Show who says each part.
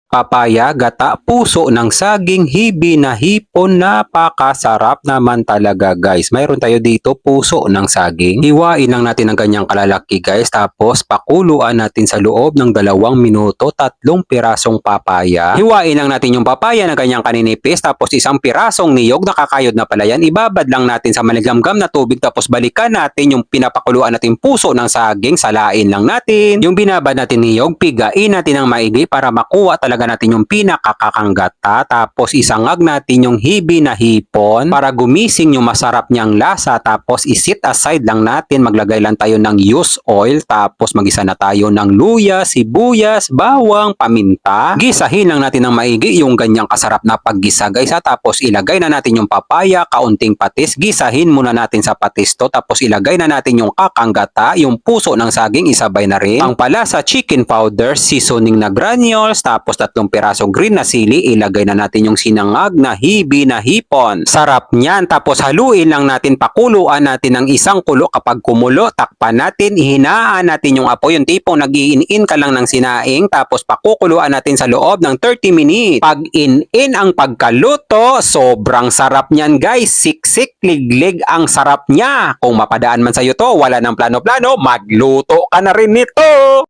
Speaker 1: Papaya, gata, puso ng saging, hibi na hipon, napakasarap naman talaga guys. Mayroon tayo dito puso ng saging. Hiwain lang natin ng ganyang kalalaki guys, tapos pakuluan natin sa loob ng 2 minuto, 3 pirasong papaya. Hiwain lang natin yung papaya na ganyang kaninipis, tapos 1 pirasong niyog, nakakayod na pala yan. Ibabad lang natin sa maligamgam na tubig, tapos balikan natin yung pinapakuluan natin puso ng saging, salain lang natin. Yung binabad natin niyog, pigain natin ng maigi para makuha talaga natin yung pinakakakanggata, tapos isangag natin yung hibi na hipon para gumising yung masarap niyang lasa, tapos isit aside lang natin, maglagay lang tayo ng used oil, tapos magisa na tayo ng luya, sibuyas, bawang, paminta. Gisahin lang natin ng maigi yung ganyang kasarap na paggisa guys ha, tapos ilagay na natin yung papaya, kaunting patis, gisahin muna natin sa patis to, tapos ilagay na natin yung kakanggata, yung puso ng saging, isabay na rin ang palasa, chicken powder, seasoning na granules, tapos 3 pirasong green na sili, ilagay na natin yung sinangag na hibi na hipon. Sarap niyan, tapos haluin lang natin, pakuluan natin ng 1 kulo. Kapag kumulo, takpan natin, ihinaan natin yung apoy, yung tipong nag-iin-in ka lang ng sinaing, tapos pakukuluan natin sa loob ng 30 minutes. Pag in ang pagkaluto, sobrang sarap niyan guys, siksik, liglig ang sarap niya. Kung mapadaan man sa'yo to, wala ng plano-plano, magluto ka na rin nito.